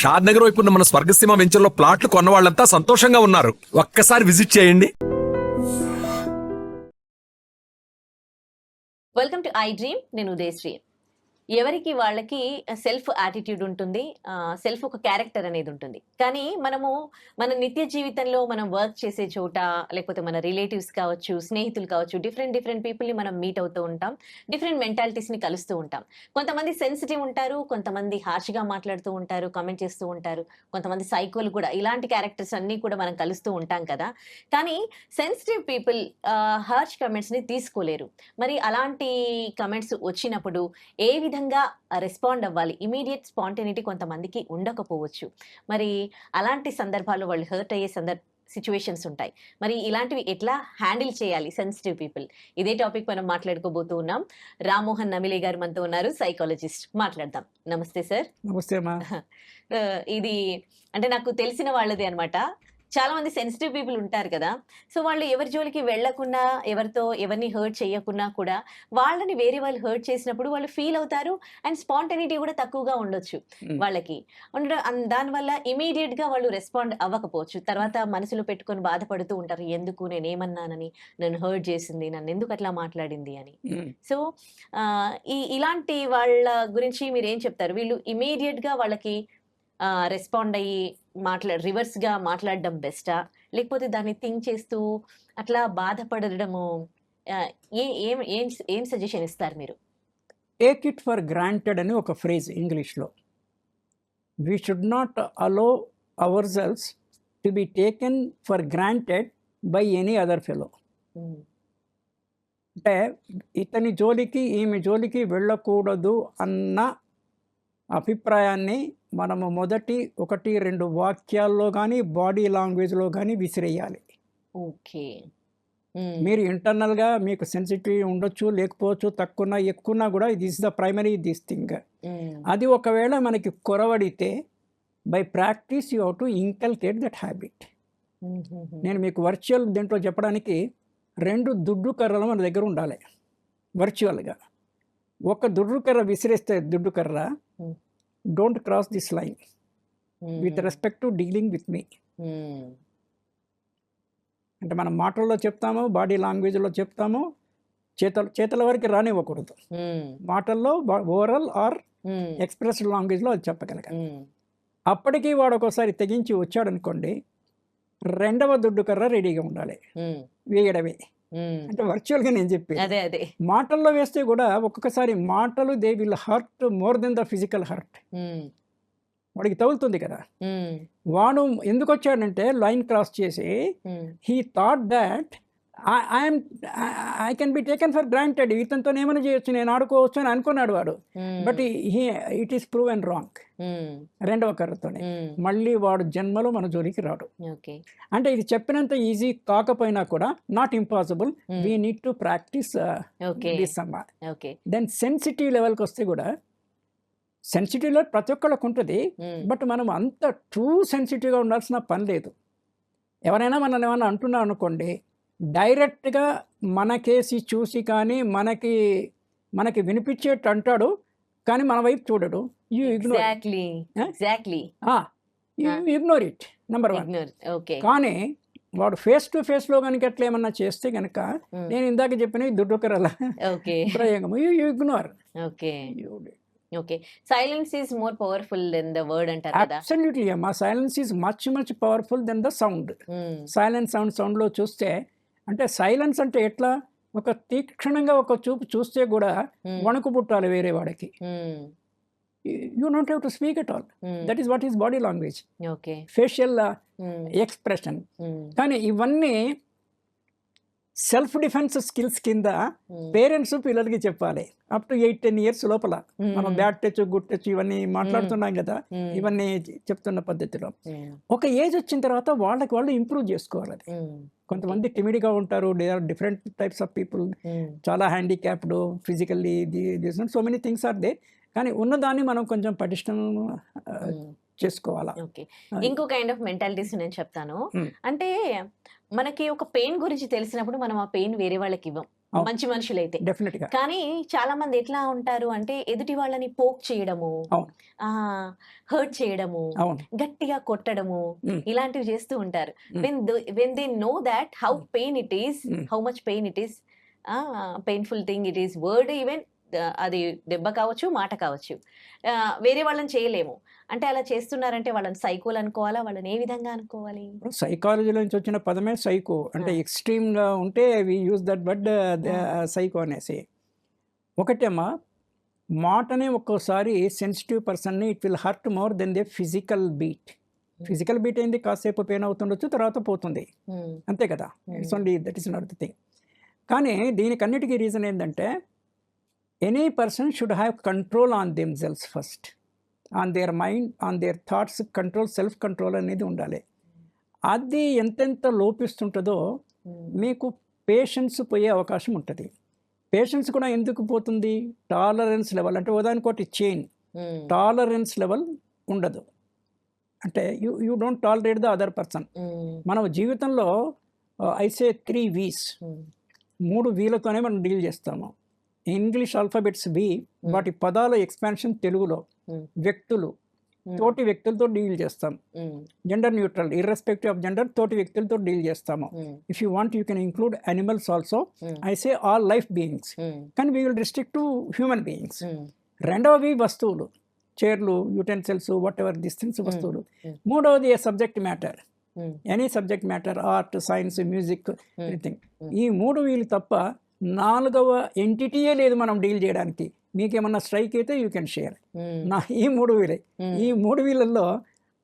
షాద్ నగర్ వైపు ఉన్న మన స్వర్గసీమ వెంచర్లో ప్లాట్లు కొన్న వాళ్ళంతా సంతోషంగా ఉన్నారు. ఒక్కసారి విజిట్ చేయండి. Welcome to I dream. నేను ఉదయశ్రీ. ఎవరికి వాళ్ళకి సెల్ఫ్ యాటిట్యూడ్ ఉంటుంది, సెల్ఫ్ ఒక క్యారెక్టర్ అనేది ఉంటుంది. కానీ మనము మన నిత్య జీవితంలో మనం వర్క్ చేసే చోట, లేకపోతే మన రిలేటివ్స్ కావచ్చు, స్నేహితులు కావచ్చు, డిఫరెంట్ పీపుల్ని మనం మీట్ అవుతూ ఉంటాం. డిఫరెంట్ మెంటాలిటీస్ని కలుస్తూ ఉంటాం. కొంతమంది సెన్సిటివ్ ఉంటారు, కొంతమంది హార్ష్గా మాట్లాడుతూ ఉంటారు, కామెంట్ చేస్తూ ఉంటారు, కొంతమంది సైకోలు కూడా. ఇలాంటి క్యారెక్టర్స్ అన్నీ కూడా మనం కలుస్తూ ఉంటాం కదా. కానీ సెన్సిటివ్ పీపుల్ హార్ష్ కమెంట్స్ని తీసుకోలేరు. మరి అలాంటి కమెంట్స్ వచ్చినప్పుడు ఏ విధంగా రెస్పాండ్ అవ్వాలి? ఇమీడియట్ స్పాంటేనిటీ కొంతమందికి ఉండకపోవచ్చు. మరి అలాంటి సందర్భాల్లో వాళ్ళు హర్ట్ అయ్యే సిచ్యువేషన్స్ ఉంటాయి. మరి ఇలాంటివి ఎట్లా హ్యాండిల్ చేయాలి సెన్సిటివ్ పీపుల్? ఇదే టాపిక్ మనం మాట్లాడుకోబోతూ ఉన్నాం. రామ్మోహన్ నమిలే గారు మనతో ఉన్నారు, సైకాలజిస్ట్. మాట్లాడదాం. నమస్తే సార్. నమస్తే అమ్మా. ఇది అంటే నాకు తెలిసిన వాళ్ళది అనమాట. చాలా మంది సెన్సిటివ్ పీపుల్ ఉంటారు కదా. సో వాళ్ళు ఎవరి జోలికి వెళ్లకుండా, ఎవరిని హర్ట్ చేయకున్నా కూడా వాళ్ళని వేరే వాళ్ళు హర్ట్ చేసినప్పుడు వాళ్ళు ఫీల్ అవుతారు. అండ్ స్పాంటనిటీ కూడా తక్కువగా ఉండొచ్చు వాళ్ళకి. దానివల్ల ఇమీడియట్ గా వాళ్ళు రెస్పాండ్ అవ్వకపోవచ్చు. తర్వాత మనసులో పెట్టుకొని బాధపడుతూ ఉంటారు, ఎందుకు నేనేమన్నానని, నన్ను హర్ట్ చేసింది, నన్ను ఎందుకు అట్లా మాట్లాడింది అని. సో ఇలాంటి వాళ్ళ గురించి మీరు ఏం చెప్తారు? వీళ్ళు ఇమీడియట్ గా వాళ్ళకి రెస్పాండ్ అయ్యి రివర్స్ గా మాట్లాడడం బెస్టా, లేకపోతే దాన్ని థింక్ చేస్తూ అట్లా బాధపడడము? ఏం సజెషన్ ఇస్తారు మీరు? టేక్ ఇట్ ఫర్ గ్రాంటెడ్ అని ఒక ఫ్రేజ్ ఇంగ్లీష్లో. We should not allow ourselves to be taken for granted by any other fellow. అంటే ఇతని జోలికి ఈమె జోలికి వెళ్ళకూడదు అన్న అభిప్రాయాన్ని మనము మొదటి 1-2 వాక్యాల్లో కానీ బాడీ లాంగ్వేజ్లో కానీ విసిరేయాలి. ఓకే. మీరు ఇంటర్నల్గా మీకు సెన్సిటివ్ ఉండొచ్చు, లేకపోవచ్చు, తక్కువ ఎక్కువన్నా కూడా this the primary this thing. అది ఒకవేళ మనకి కొరవడితే by practice you have to inculcate that habit. నేను మీకు వర్చువల్ దీంట్లో చెప్పడానికి 2 దుడ్డు కర్రలు మన దగ్గర ఉండాలి వర్చువల్గా. ఒక దుడ్డు కర్ర విసిరేస్తే దుడ్డు కర్ర, don't cross this line with respect to dealing with me. అంటే మనం మాటల్లో చెప్తాము, బాడీ లాంగ్వేజ్లో చెప్తాము, చేతల వరకు రానివ్వకూడదు. మాటల్లో ఓరల్ ఆర్ ఎక్స్ప్రెస్డ్ లాంగ్వేజ్లో అది చెప్పగలగాలి. అప్పటికీ వాడు ఒక్కోసారి తెగించి వచ్చాడనుకోండి, 2వ దుడ్డు కర్ర రెడీగా ఉండాలి, వేయడమే. అంటే వర్చువల్గా నేను చెప్పి మాటల్లో వేస్తే కూడా ఒక్కొక్కసారి మాటలు they will hurt more then the physical hurt. వాడికి తగులుతుంది కదా. వాడు ఎందుకు వచ్చాడంటే లైన్ క్రాస్ చేసి he thought that I can be taken for granted, ఇతనితో ఏమైనా చేయొచ్చు, నేను ఆడుకోవచ్చు అని అనుకున్నాడు వాడు. But it is proven wrong. 2వ కర్రతోనే మళ్ళీ వాడు జన్మలో మన జోలికి రాడు. అంటే ఇది చెప్పినంత ఈజీ కాకపోయినా కూడా not impossible. We need to practice this అమ్మా. దెన్ సెన్సిటివ్ లెవెల్కి వస్తే కూడా, సెన్సిటివ్లో ప్రతి ఒక్కళ్ళకు ఉంటుంది, బట్ మనం అంత ట్రూ సెన్సిటివ్గా ఉండాల్సిన పని లేదు. ఎవరైనా మనల్ని ఏమన్నా అంటున్నా అనుకోండి, డైరెక్ట్గా మన కేసి చూసి కానీ మనకి వినిపించేట్టు అంటాడు, కానీ మన వైపు చూడడు. You ignore it, number 1. కానీ వాడు ఫేస్ టు ఫేస్లో కనుక ఎట్లా ఏమన్నా చేస్తే కనుక, నేను ఇందాక చెప్పిన దుడ్డుకరల ప్రయోగం, you ignore. Okay. Silence is more powerful than the word అంటారు కదా. అబ్సల్యూట్లీ అమ్మా. Silence is much powerful than the sound. Silence సౌండ్లో చూస్తే, అంటే సైలెన్స్ అంటే ఎట్లా, ఒక తీక్షణంగా ఒక చూపు చూస్తే కూడా వణుకు పుట్టాలి వేరే వాడికి. You don't have to speak at all. That is what is body language, facial expression. కానీ ఇవన్నీ సెల్ఫ్ డిఫెన్స్ స్కిల్స్ కింద పేరెంట్స్ పిల్లలకి చెప్పాలి. అప్ టు 8-10 years లోపల మనం బ్యాడ్ టచ్, గుడ్ టచ్ ఇవన్నీ మాట్లాడుతున్నాం కదా, ఇవన్నీ చెప్తున్న పద్ధతిలో. ఒక ఏజ్ వచ్చిన తర్వాత వాళ్ళకి వాళ్ళు ఇంప్రూవ్ చేసుకోవాలి. అది కొంతమంది టిమిడ్గా ఉంటారు, they are different types of people, చాలా handicapped physically, so many things are there. కానీ ఉన్నదాన్ని మనం కొంచెం పటిష్టం చేసుకోవాలా. ఓకే. ఇంకో కైండ్ ఆఫ్ మెంటాలిటీస్ నేను చెప్తాను. అంటే మనకి ఒక పెయిన్ గురించి తెలిసినప్పుడు మనం ఆ పెయిన్ వేరే వాళ్ళకి ఇవ్వం. అవును. మంచి మనుషులైతే. డెఫినెట్ గా. కానీ చాలా మంది ఎట్లా ఉంటారు అంటే ఎదుటి వాళ్ళని పోక్ చేయడము, అవును. హర్ట్ చేయడము, అవును. గట్టిగా కొట్టడము, ఉమ్, ఇలాంటివి చేస్తూ ఉంటారు. Um, when they know that how pain it is, um. How much pain it is, painful thing it is, word even, అది దెబ్బ కావచ్చు, మాట కావచ్చు, వేరే వాళ్ళని చేయలేము. అంటే అలా చేస్తున్నారంటే వాళ్ళని సైకోలు అనుకోవాలా, వాళ్ళని ఏ విధంగా అనుకోవాలి? ఇప్పుడు సైకాలజీలో నుంచి వచ్చిన పదమే సైకో. అంటే ఆ. ఎక్స్ట్రీమ్ గా ఉంటే we use that word psycho అనేసి. ఒకటేమా మాటనే ఒక్కోసారి సెన్సిటివ్ పర్సన్ని it will hurt more than the physical beat. Physical beat అయింది కాసేపు పెయిన్ అవుతుండొచ్చు, తర్వాత పోతుంది, అంతే కదా. It's only that is not the thing. కానీ దీనికన్నిటికీ రీజన్ ఏంటంటే any person should have control on themselves first, on their mind, on their thoughts. Control, self control అనేది ఉండాలి. అది ఎంతెంత లోపిస్తుంటుందో మీకు పేషెన్స్ పోయే అవకాశం ఉంటుంది. పేషెన్స్ కూడా ఎందుకు పోతుంది? టాలరెన్స్ లెవెల్, అంటే ఉదాహరణకోటి చైన్, టాలరెన్స్ లెవెల్ ఉండదు. అంటే you don't tolerate the other person. మనం జీవితంలో ఐసే 3 V's, 3 వీలతోనే మనం డీల్ చేస్తాము. ఇంగ్లీష్ ఆల్ఫాబెట్స్ వి, వాటి పదాల ఎక్స్పాన్షన్ తెలుగులో. వ్యక్తులు, తోటి వ్యక్తులతో డీల్ చేస్తాం. Gender neutral, irrespective of gender, తోటి వ్యక్తులతో డీల్ చేస్తాము. If you want you can include animals also. I say all life beings, కానీ we will restrict to human beings. రెండవది వస్తువులు, చైర్లు, utensils, whatever this things, వస్తువులు. మూడవది subject matter, any subject matter, art, science, music, anything. ఈ 3 వీలు తప్ప 4వ ఎంటిటీయే లేదు మనం డీల్ చేయడానికి. మీకేమన్నా స్ట్రైక్ అయితే యూ కెన్ షేర్. నా ఈ 3 వీలే. ఈ 3 వీళ్ళల్లో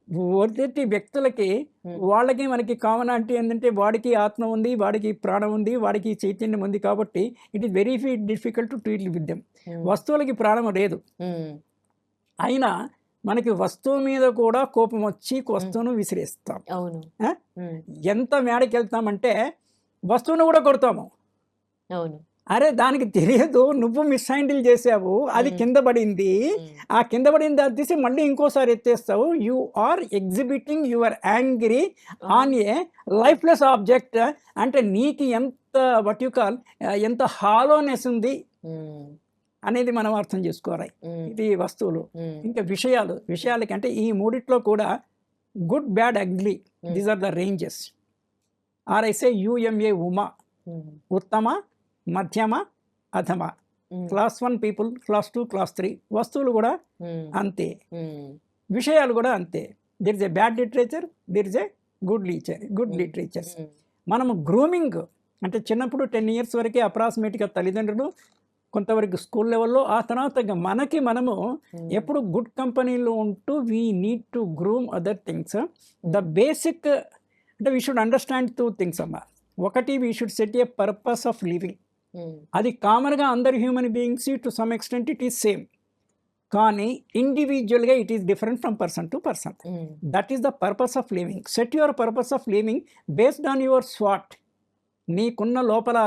మొదటి వ్యక్తులకి వాళ్ళకి మనకి కామనాలిటీ ఏంటంటే వాడికి ఆత్మ ఉంది, వాడికి ప్రాణం ఉంది, వాడికి చైతన్యం ఉంది. కాబట్టి it is very difficult to treat with them. వస్తువులకి ప్రాణం లేదు, అయినా మనకి వస్తువు మీద కూడా కోపం వచ్చి వస్తువును విసిరేస్తాం. ఎంత మేడకి వెళ్తామంటే వస్తువును కూడా కొడతాము. అరే దానికి తెలియదు, నువ్వు మిస్ హ్యాండిల్ చేసావు, అది కింద పడింది, ఆ కింద పడింది అది తీసి మళ్ళీ ఇంకోసారి ఎత్తేస్తావు. You are exhibiting your angry on a lifeless object. అంటే నీకు ఎంత వాట్ యు కాల్, ఎంత హాలోనెస్ ఉంది అనేది మనం అర్థం చేసుకోవాలి. ఇది వస్తువులు. ఇంకా విషయాలకి అంటే ఈ మూడిట్లో కూడా good, bad, ugly, these are the ranges. Or I say UMA, ఉమా, ఉత్తమ, మధ్యమ, అధమ. Class 1 people, class 2, class 3. వస్తువులు కూడా అంతే, విషయాలు కూడా అంతే. There is a bad literature, there is a good literatures. మనము గ్రూమింగ్ అంటే చిన్నప్పుడు 10 years వరకే అప్రాక్సిమేట్గా తల్లిదండ్రులు, కొంతవరకు స్కూల్ లెవెల్లో, ఆ తర్వాత మనము ఎప్పుడు గుడ్ కంపెనీలో ఉంటూ we need to groom other things. The basic అంటే వీ షుడ్ అండర్స్టాండ్ 2 things అమ్మా. ఒకటి, we should set a purpose of living. అది కామన్గా అందరు human beings to some extent it is same, కానీ ఇండివిజువల్గా it is different from person to person. That is the purpose of living. Set your purpose of living based on your swat. నీకున్న లోపల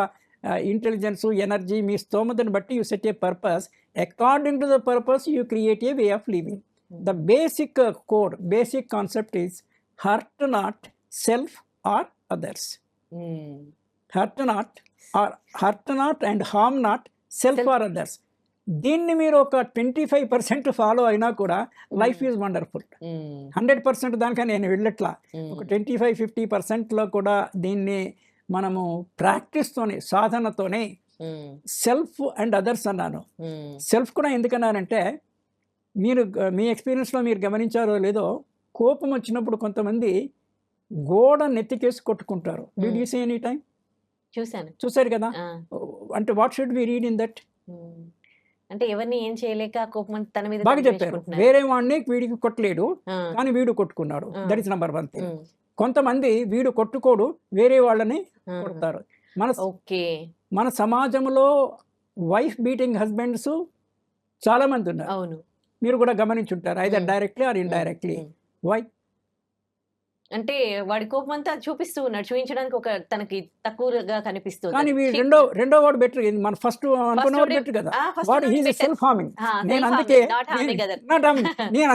intelligence, energy, మీ స్తోమతను బట్టి you set a purpose. According to the purpose you create a way of living. The basic code, basic concept is hurt not self or others. Hurt not and harm not self or others. దీన్ని మీరు ఒక 25% follow అయినా కూడా life is wonderful. 100% దానికా నేను వెళ్ళట్లా. ఒక 25-50%లో కూడా దీన్ని మనము ప్రాక్టీస్తోనే, సాధనతోనే, సెల్ఫ్ అండ్ అదర్స్ అన్నాను. సెల్ఫ్ కూడా ఎందుకన్నానంటే, మీరు మీ ఎక్స్పీరియన్స్లో మీరు గమనించారో లేదో, కోపం వచ్చినప్పుడు కొంతమంది గోడ నెత్తికేసి కొట్టుకుంటారు. Did you see any time? చూసారు కదా. అంటే what should we read in that? అంటే ఎవరిని ఏం చేయలేక కోపం తన మీద బాగా చెప్పారు. వేరే వాడిని వీడికి కొట్టలేడు, కానీ వీడు కొట్టుకున్నాడు. That is number 1 thing. కొంతమంది వీడు కొట్టుకోడు, వేరే వాళ్ళని కొడతారు. మన సమాజంలో వైఫ్ బీటింగ్ హస్బెండ్స్ చాలా మంది ఉన్నారు. మీరు కూడా గమనించుంటారు, either directly or indirectly. Why? అంటే వాడి కోపం అంతా చూపిస్తూ ఉన్నాడు, చూపించడానికి ఒక తనకి తక్కువగా కనిపిస్తుంది. కానీ రెండో వాడు బెటర్. మన ఫస్ట్ అనుకున్నవాడు బెటర్ కదా. వాడు హీజ్ సెల్ఫ్ హార్మింగ్. నేను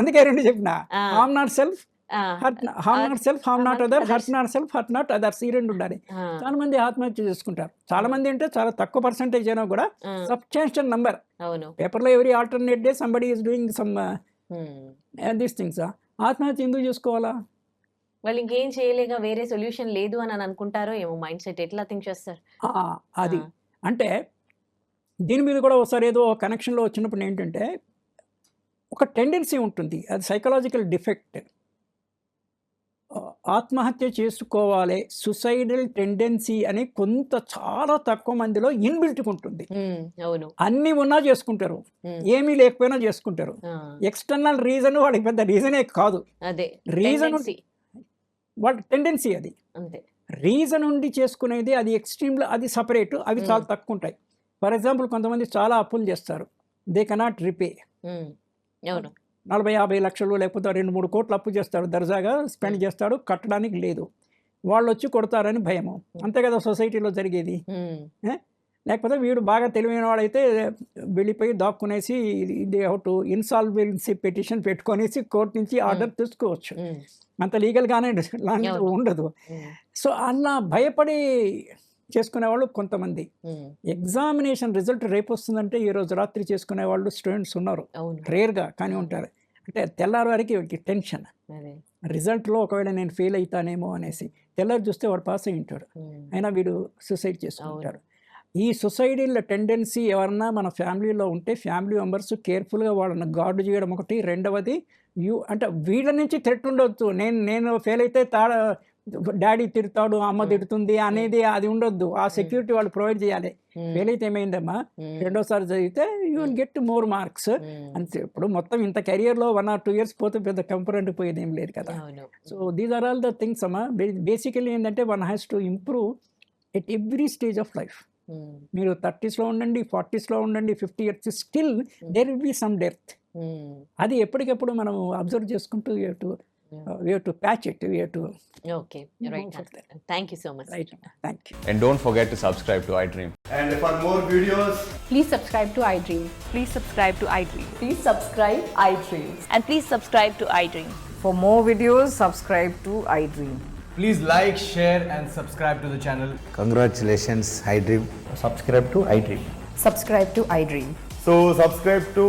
అందుకే 2 చెప్పిన. I'm not self, harm not self, harm not other, hurt not self, hurt not others, ఈ రెండు ఉండాలి. చాలా మంది ఆత్మహత్య చేసుకుంటారు. చాలా మంది అంటే చాలా తక్కువ పర్సెంటేజ్ అయినా కూడా సబ్స్టాన్షియల్ నంబర్. అవును. పేపర్లో every alternate day somebody is doing some these things. ఆత్మహత్య ఎందుకు చేసుకోవాలా? వాళ్ళు ఇంకేం చేయలేక వేరే సొల్యూషన్ లేదు అని అనుకుంటారో ఏమో, మైండ్ సెట్ ఎట్లా థింక్ చేస్తారు. అది అంటే దీని మీద కూడా ఒకసారి ఏదో కనెక్షన్లో వచ్చినప్పుడు ఏంటంటే ఒక టెండెన్సీ ఉంటుంది, అది సైకలాజికల్ డిఫెక్ట్. ఆత్మహత్య చేసుకోవాలి, సుసైడల్ టెండెన్సీ అని కొంత చాలా తక్కువ మందిలో ఇన్బిల్ట్ ఉంటుంది. అవును. అన్నీ ఉన్నా చేసుకుంటారు, ఏమీ లేకపోయినా చేసుకుంటారు. ఎక్స్టర్నల్ రీజన్ వాళ్ళకి పెద్ద రీజనే కాదు, అదే రీజన్ వాళ్ళ టెండెన్సీ. అది అంతే. రీజన్ ఉండి చేసుకునేది అది ఎక్స్ట్రీమ్లో, అది సపరేట్, అవి చాలా తక్కువ ఉంటాయి. ఫర్ ఎగ్జాంపుల్ కొంతమంది చాలా అప్పులు చేస్తారు, దే కెనాట్ రిపే. అవును. 40-50 లక్షలు లేకపోతే 2-3 కోట్లు అప్పు చేస్తాడు, దర్జాగా స్పెండ్ చేస్తాడు, కట్టడానికి లేదు. వాళ్ళు వచ్చి కొడతారని భయము. అంతే కదా సొసైటీలో జరిగేది. లేకపోతే వీడు బాగా తెలివైన వాడైతే వెళ్ళిపోయి దాక్కునేసి they how to insolvency petition పెట్టుకొనేసి కోర్టు నుంచి ఆర్డర్ తీసుకోవచ్చు. అంత లీగల్గానే ఉండదు. సో అలా భయపడి చేసుకునేవాళ్ళు కొంతమంది. ఎగ్జామినేషన్ రిజల్ట్ రేపు వస్తుందంటే ఈ రోజు రాత్రి చేసుకునే వాళ్ళు స్టూడెంట్స్ ఉన్నారు, రేర్గా కానీ ఉంటారు. అంటే తెల్లారి వారికి టెన్షన్, రిజల్ట్లో ఒకవేళ నేను ఫెయిల్ అవుతానేమో అనేసి. తెల్లారి చూస్తే వాడు పాస్ అయి ఉంటాడు, అయినా వీడు సూసైడ్ చేసుకుంటాడు. ఈ సొసైడల్ టెండెన్సీ ఎవరన్నా మన ఫ్యామిలీలో ఉంటే ఫ్యామిలీ మెంబర్స్ కేర్ఫుల్గా వాళ్ళని గార్డు చేయడం ఒకటి. రెండవది అంటే వీళ్ళ నుంచి థ్రెట్ ఉండొద్దు, నేను ఫెయిల్ అయితే డాడీ తిడతాడు, అమ్మ తిడుతుంది అనేది అది ఉండొద్దు. ఆ సెక్యూరిటీ వాళ్ళు ప్రొవైడ్ చేయాలి. ఫెయిల్ అయితే ఏమైందమ్మా, రెండోసారి చదివితే you will get more marks అంతే. ఇప్పుడు మొత్తం ఇంత కెరియర్లో 1 or 2 years పోతే పెద్ద కంపరెంట్ పోయేది ఏం లేదు కదా. So these are all the things అమ్మా. బేసికలీ ఏంటంటే one has to improve at every stage of life. మీరు 30sలో ఉండండి, 40sలో ఉండండి, 50 years, still there will be some death. అది ఎప్పటికెప్పుడు మనం అబ్జర్వ్ చేసుకుంటూ we have to patch it, we have to. Okay, right. Thank you so much. Right, thank you. And don't forget to subscribe to iDream. And for more videos, please subscribe to iDream. Please subscribe to iDream. Please subscribe iDream. And please subscribe to iDream. For more videos, subscribe to iDream. please like, share and subscribe to the channel. Congratulations, iDream. Subscribe to iDream. Subscribe to iDream. So subscribe to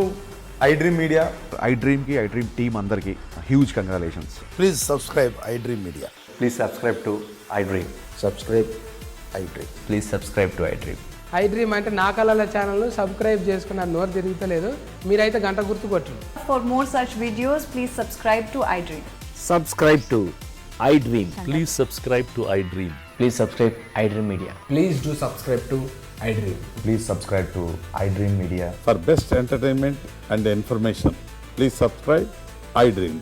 iDream Media. iDream ki iDream team andarki huge congratulations. Please subscribe iDream Media. Please subscribe to iDream. Subscribe iDream. Please subscribe to iDream. iDream అంటే నా కళల channel subscribe చేసుకున్న నోరు తిరుగుతలేదు, మీరైతే గంట గుర్తు కొట్టండి. For more such videos, please subscribe to iDream. Subscribe to iDream. Please subscribe to iDream. Please subscribe iDream Media. Please do subscribe to iDream. Please subscribe to iDream Media. For best entertainment and information, please subscribe iDream.